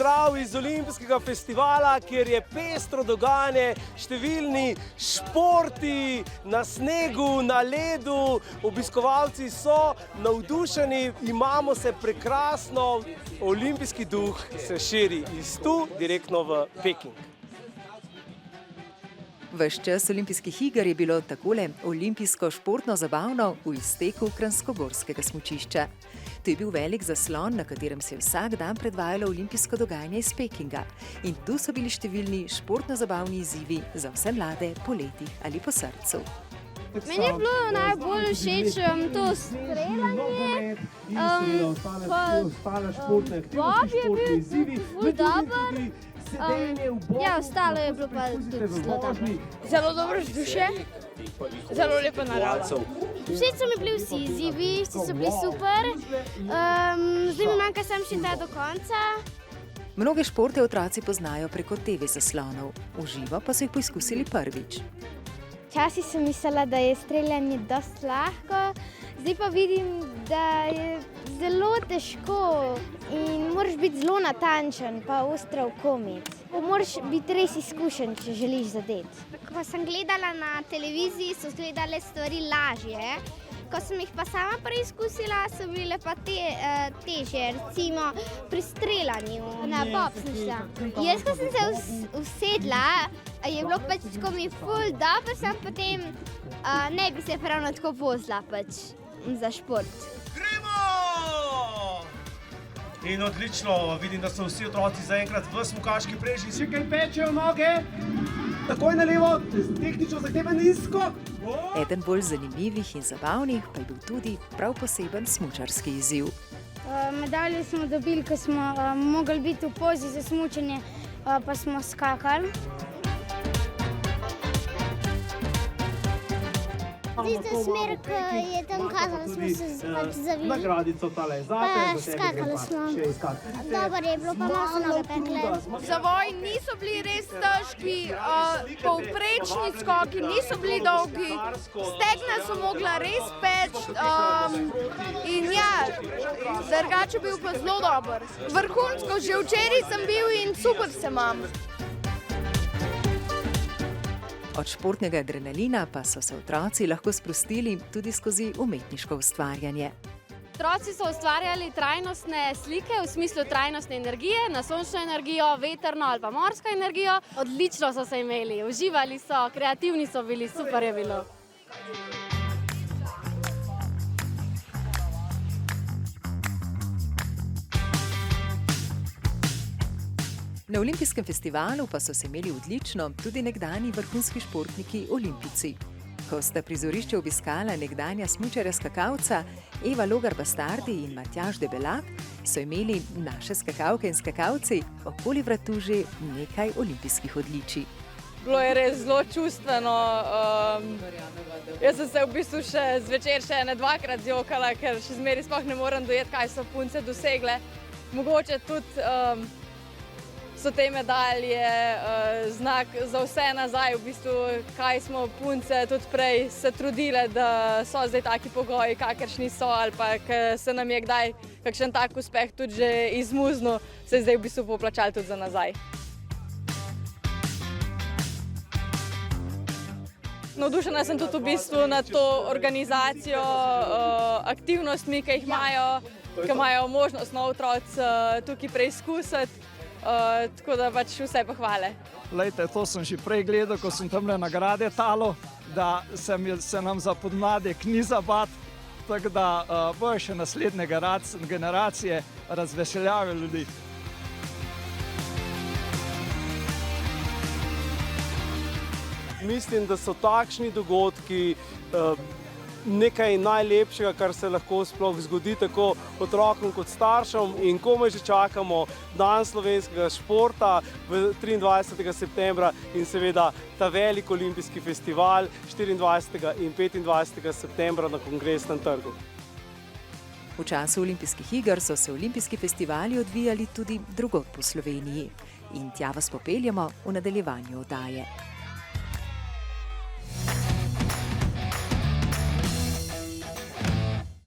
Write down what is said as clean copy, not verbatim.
pozdrav iz Olimpijskega festivala, kjer je pestro dogajanje, številni športi na snegu, na ledu. Obiskovalci so navdušeni, imamo se prekrasno, olimpijski duh se širi iz tu direktno v Peking. Ves čas olimpijskih iger je bilo takole olimpijsko športno zabavno v izteku kranjskogorskega smučišča. To je bil velik zaslon, na katerem se je vsak dan predvajalo olimpijsko dogajanje iz Pekinga. In tu so bili številni športno-zabavni izzivi za vse mlade po letih ali po srcu. Meni je bilo najbolj všeč to streljanje, Bob je bil ful dober, ostalo je bilo pa tudi zelo dobro. Zelo dobro vzdušje, zelo lepa narava. Všeč so mi bili vsi izzivi, vsi so bili super, zdaj mi manjka samo še ta do konca. Mnoge športe otroci poznajo preko TV zaslonov, v živo pa so jih poizkusili prvič. Včasih sem mislila, da je streljanje dosti lahko, zdaj pa vidim, da je zelo težko in moraš biti zelo natančen pa ostro oko imeti. Moraš biti res izkušen, če želiš zadeti. Ko sem gledala na televiziji, so izgledale stvari lažje. Ko sem jih pa sama preizkusila, so bile pa težje, recimo pri streljanju. Na bob sem šla. Jaz, ko sem se usedla, je bilo pač tako mi ful dobro, sem potem ne bi se pravno tako vozila pač za šport. Gremo! In odlično, vidim, da so vsi otroci zaenkrat v smukaški mreži. Vsi kaj pečejo noge, takoj na levo, tehnično zahteven izskok. Eden bolj zanimivih in zabavnih pa je bil tudi prav poseben smučarski izziv. Medalje smo dobili, ko smo mogli biti v pozi za smučanje, pa smo skakali. Tista smer, ko je tam kazala, smo se pač zavili. Nagradico tale zate. Pa skakali smo. Dobro je bilo, pa malo so noge pekle. Zavoji niso bili res težki, povprečni skoki niso bili dolgi, stegna so mogla res peči in ja, drugače bil pa zelo dober. Vrhunsko, že včeraj sem bil in super se imam. Od športnega adrenalina pa so se otroci lahko sprostili tudi skozi umetniško ustvarjanje. Otroci so ustvarjali trajnostne slike v smislu trajnostne energije, na sončno energijo, vetrno ali pa morsko energijo. Odlično so se imeli, uživali so, kreativni so bili, super je bilo. Na olimpijskem festivalu pa so se imeli odlično tudi nekdanji vrhunski športniki olimpijci. Ko sta prizorišče obiskala nekdanja smučarja skakalca Eva Logar Bastardi in Matjaž Debelak, so imeli naše skakalke in skakalci okoli vratu že nekaj olimpijskih odličij. Bilo je res zelo čustveno. Jaz sem se v bistvu še zvečer še dvakrat zjokala, ker še zmeraj sploh ne morem dojeti, kaj so punce dosegle. Mogoče tudi so te medalje znak za vse nazaj, v bistvu, kaj smo punce tudi prej se trudile, da so zdaj taki pogoji, kakršni so, ali pa se nam je kdaj kakšen tak uspeh tudi že izmuznil, se je zdaj v bistvu poplačali tudi za nazaj. Navdušena sem tudi v bistvu nad to organizacijo, aktivnostmi, ki jih imajo možnost na otroci tukaj preizkusiti. Tako da pač vse pohvale. Lejte, to sem že prej gledal, ko sem tamle nagrade talo, da se nam za podmladek ni zabat, tako da bojo še naslednje generacije razveseljave ljudi. Mislim, da so takšni dogodki nekaj najlepšega, kar se lahko sploh zgodi tako otrokom kot staršem, in komaj že čakamo dan slovenskega športa 23. septembra in seveda ta velik olimpijski festival 24. in 25. septembra na Kongresnem trgu. V času olimpijskih iger so se olimpijski festivali odvijali tudi drugod po Sloveniji in tja vas popeljemo v nadaljevanju oddaje.